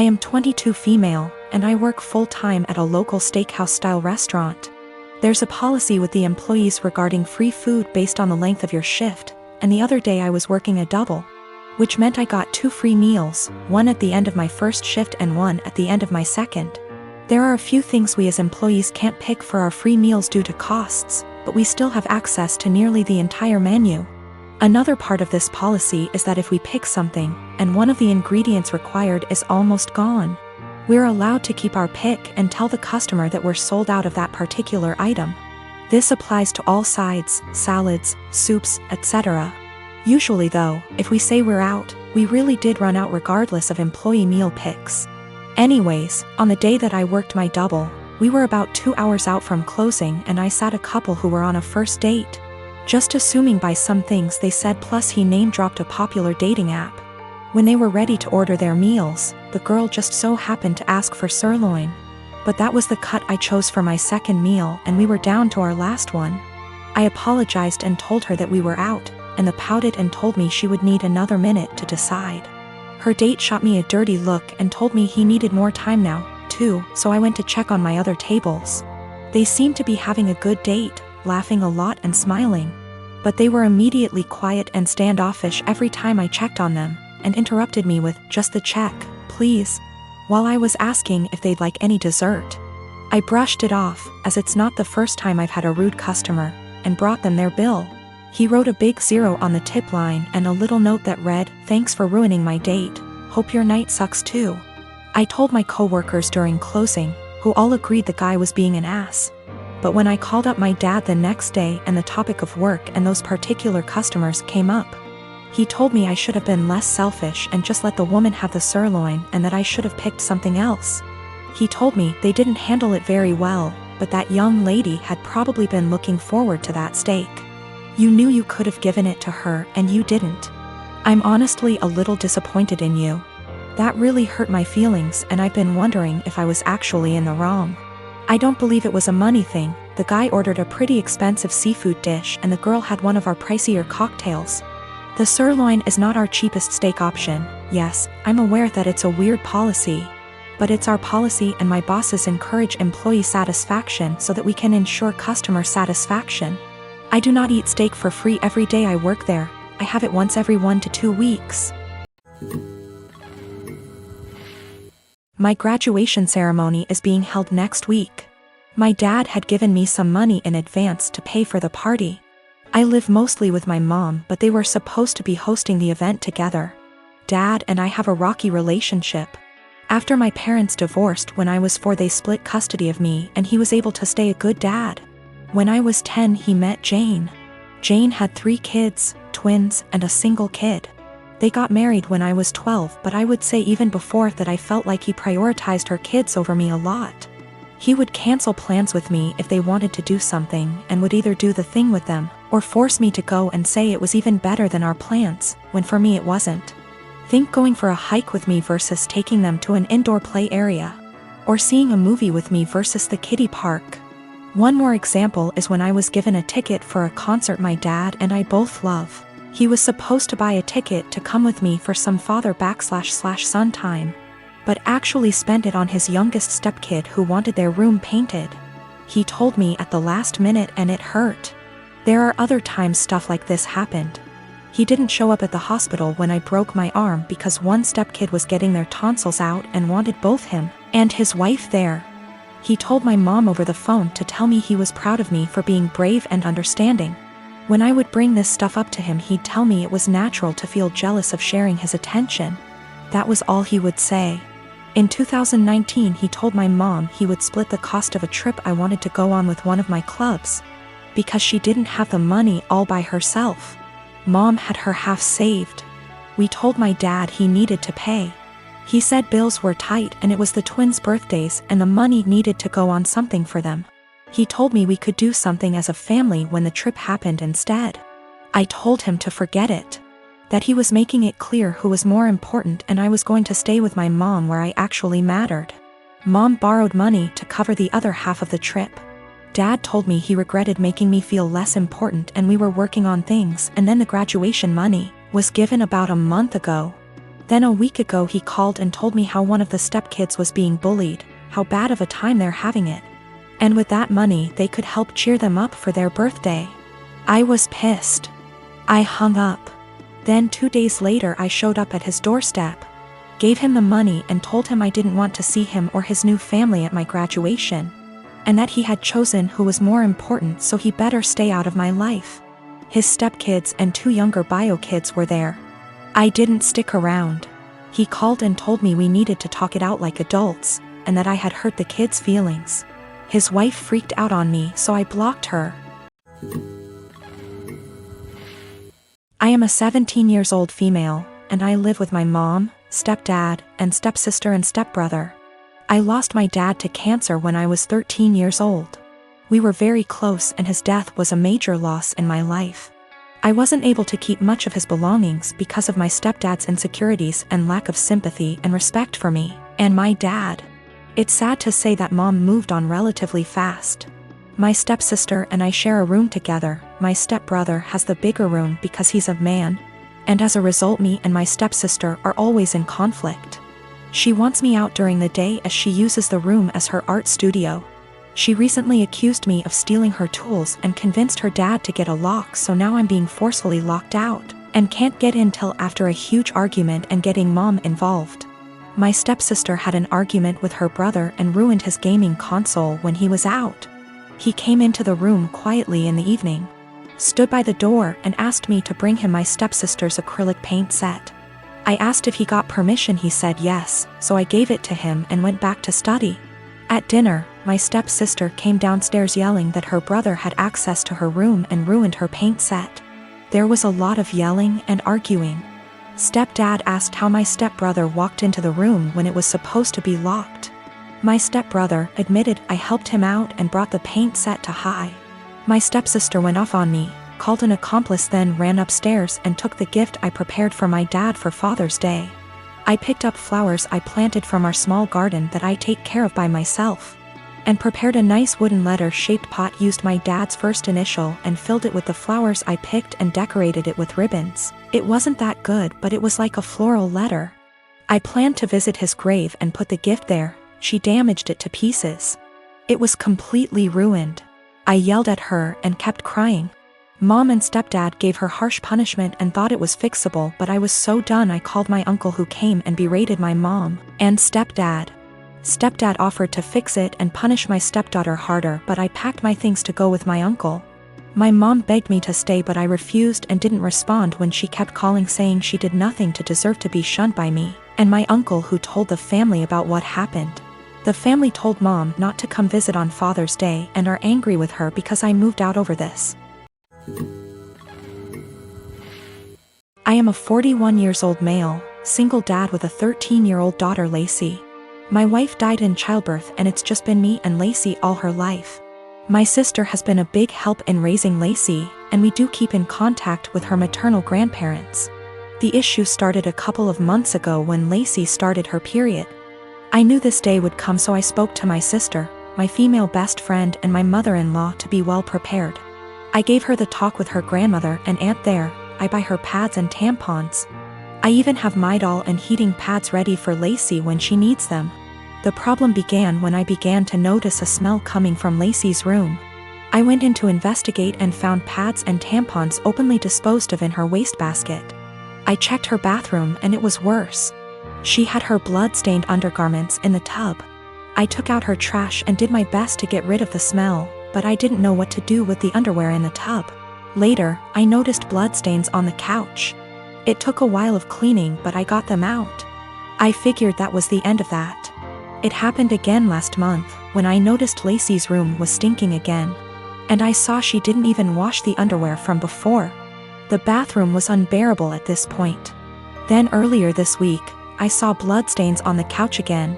I am 22 female, and I work full-time at a local steakhouse-style restaurant. There's a policy with the employees regarding free food based on the length of your shift, and the other day I was working a double, which meant I got 2 free meals, one at the end of my first shift and one at the end of my second. There are a few things we as employees can't pick for our free meals due to costs, but we still have access to nearly the entire menu. Another part of this policy is that if we pick something, and one of the ingredients required is almost gone, we're allowed to keep our pick and tell the customer that we're sold out of that particular item. This applies to all sides, salads, soups, etc. Usually though, if we say we're out, we really did run out regardless of employee meal picks. Anyways, on the day that I worked my double, we were about 2 hours out from closing and I sat a couple who were on a first date. Just assuming by some things they said, plus he name-dropped a popular dating app. When they were ready to order their meals, the girl just so happened to ask for sirloin. But that was the cut I chose for my second meal and we were down to our last one. I apologized and told her that we were out, and the pouted and told me she would need another minute to decide. Her date shot me a dirty look and told me he needed more time now, too, so I went to check on my other tables. They seemed to be having a good date, laughing a lot and smiling. But they were immediately quiet and standoffish every time I checked on them, and interrupted me with, "Just the check, please," while I was asking if they'd like any dessert. I brushed it off, as it's not the first time I've had a rude customer, and brought them their bill. He wrote a big 0 on the tip line and a little note that read, "Thanks for ruining my date. Hope your night sucks too." I told my coworkers during closing, who all agreed the guy was being an ass. But when I called up my dad the next day and the topic of work and those particular customers came up, he told me I should have been less selfish and just let the woman have the sirloin and that I should have picked something else. He told me they didn't handle it very well, but that young lady had probably been looking forward to that steak. You knew you could have given it to her and you didn't. I'm honestly a little disappointed in you. That really hurt my feelings and I've been wondering if I was actually in the wrong. I don't believe it was a money thing. The guy ordered a pretty expensive seafood dish and the girl had one of our pricier cocktails. The sirloin is not our cheapest steak option. Yes, I'm aware that it's a weird policy. But it's our policy and my bosses encourage employee satisfaction so that we can ensure customer satisfaction. I do not eat steak for free every day I work there. I have it once every 1 to 2 weeks. My graduation ceremony is being held next week. My dad had given me some money in advance to pay for the party. I live mostly with my mom, but they were supposed to be hosting the event together. Dad and I have a rocky relationship. After my parents divorced when I was 4, they split custody of me and he was able to stay a good dad. When I was 10, he met Jane. Jane had 3 kids, twins, and a single kid. They got married when I was 12, but I would say even before that I felt like he prioritized her kids over me a lot. He would cancel plans with me if they wanted to do something and would either do the thing with them or force me to go and say it was even better than our plans, when for me it wasn't. Think going for a hike with me versus taking them to an indoor play area. Or seeing a movie with me versus the kiddie park. One more example is when I was given a ticket for a concert my dad and I both love. He was supposed to buy a ticket to come with me for some father/son time, but actually spent it on his youngest stepkid who wanted their room painted. He told me at the last minute and it hurt. There are other times stuff like this happened. He didn't show up at the hospital when I broke my arm because one stepkid was getting their tonsils out and wanted both him and his wife there. He told my mom over the phone to tell me he was proud of me for being brave and understanding. When I would bring this stuff up to him, he'd tell me it was natural to feel jealous of sharing his attention. That was all he would say. In 2019, he told my mom he would split the cost of a trip I wanted to go on with one of my clubs, because she didn't have the money all by herself. Mom had her half saved. We told my dad he needed to pay. He said bills were tight and it was the twins' birthdays and the money needed to go on something for them. He told me we could do something as a family when the trip happened instead. I told him to forget it. That he was making it clear who was more important and I was going to stay with my mom where I actually mattered. Mom borrowed money to cover the other half of the trip. Dad told me he regretted making me feel less important and we were working on things, and then the graduation money was given about a month ago. Then a week ago he called and told me how one of the stepkids was being bullied, how bad of a time they're having it. And with that money they could help cheer them up for their birthday. I was pissed. I hung up. Then 2 days later I showed up at his doorstep, gave him the money and told him I didn't want to see him or his new family at my graduation, and that he had chosen who was more important, so he better stay out of my life. His stepkids and 2 younger bio kids were there. I didn't stick around. He called and told me we needed to talk it out like adults, and that I had hurt the kids' feelings. His wife freaked out on me, so I blocked her. I am a 17-year-old female, and I live with my mom, stepdad, and stepsister and stepbrother. I lost my dad to cancer when I was 13 years old. We were very close and his death was a major loss in my life. I wasn't able to keep much of his belongings because of my stepdad's insecurities and lack of sympathy and respect for me, and my dad. It's sad to say that mom moved on relatively fast. My stepsister and I share a room together. My stepbrother has the bigger room because he's a man, and as a result me and my stepsister are always in conflict. She wants me out during the day as she uses the room as her art studio. She recently accused me of stealing her tools and convinced her dad to get a lock, so now I'm being forcefully locked out and can't get in till after a huge argument and getting mom involved. My stepsister had an argument with her brother and ruined his gaming console when he was out. He came into the room quietly in the evening, stood by the door and asked me to bring him my stepsister's acrylic paint set. I asked if he got permission. He said yes, so I gave it to him and went back to study. At dinner, my stepsister came downstairs yelling that her brother had access to her room and ruined her paint set. There was a lot of yelling and arguing. Stepdad asked how my stepbrother walked into the room when it was supposed to be locked. My stepbrother admitted I helped him out and brought the paint set to high. My stepsister went off on me, called an accomplice, then ran upstairs and took the gift I prepared for my dad for Father's Day. I picked up flowers I planted from our small garden that I take care of by myself, and prepared a nice wooden letter-shaped pot, used my dad's first initial and filled it with the flowers I picked and decorated it with ribbons. It wasn't that good, but it was like a floral letter. I planned to visit his grave and put the gift there. She damaged it to pieces. It was completely ruined. I yelled at her and kept crying. Mom and stepdad gave her harsh punishment and thought it was fixable, but I was so done I called my uncle, who came and berated my mom and stepdad. Stepdad offered to fix it and punish my stepdaughter harder, but I packed my things to go with my uncle. My mom begged me to stay, but I refused and didn't respond when she kept calling saying she did nothing to deserve to be shunned by me and my uncle, who told the family about what happened. The family told mom not to come visit on Father's Day and are angry with her because I moved out over this. I am a 41-year-old male, single dad with a 13-year-old daughter, Lacey. My wife died in childbirth and it's just been me and Lacey all her life. My sister has been a big help in raising Lacey, and we do keep in contact with her maternal grandparents. The issue started a couple of months ago when Lacey started her period. I knew this day would come, so I spoke to my sister, my female best friend, and my mother-in-law to be well prepared. I gave her the talk with her grandmother and aunt there. I buy her pads and tampons. I even have Midol and heating pads ready for Lacey when she needs them. The problem began when I began to notice a smell coming from Lacey's room. I went in to investigate and found pads and tampons openly disposed of in her wastebasket. I checked her bathroom and it was worse. She had her blood-stained undergarments in the tub. I took out her trash and did my best to get rid of the smell, but I didn't know what to do with the underwear in the tub. Later, I noticed bloodstains on the couch. It took a while of cleaning, but I got them out. I figured that was the end of that. It happened again last month, when I noticed Lacey's room was stinking again. And I saw she didn't even wash the underwear from before. The bathroom was unbearable at this point. Then earlier this week, I saw bloodstains on the couch again.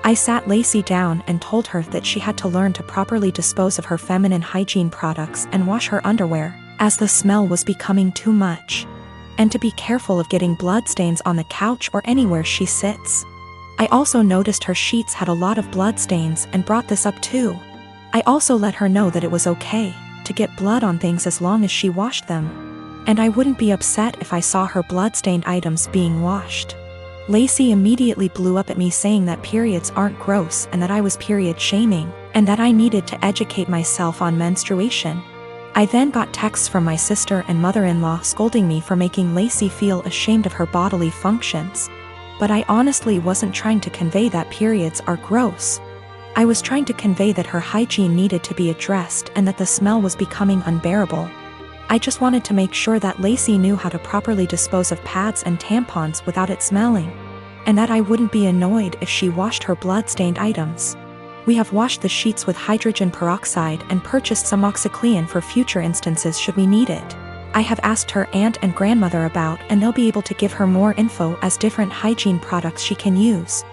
I sat Lacey down and told her that she had to learn to properly dispose of her feminine hygiene products and wash her underwear, as the smell was becoming too much. And to be careful of getting bloodstains on the couch or anywhere she sits. I also noticed her sheets had a lot of bloodstains and brought this up too. I also let her know that it was okay to get blood on things as long as she washed them. And I wouldn't be upset if I saw her bloodstained items being washed. Lacey immediately blew up at me saying that periods aren't gross and that I was period shaming, and that I needed to educate myself on menstruation. I then got texts from my sister and mother-in-law scolding me for making Lacey feel ashamed of her bodily functions. But I honestly wasn't trying to convey that periods are gross. I was trying to convey that her hygiene needed to be addressed and that the smell was becoming unbearable. I just wanted to make sure that Lacey knew how to properly dispose of pads and tampons without it smelling, and that I wouldn't be annoyed if she washed her blood-stained items. We have washed the sheets with hydrogen peroxide and purchased some OxyClean for future instances should we need it. I have asked her aunt and grandmother about, and they'll be able to give her more info as different hygiene products she can use.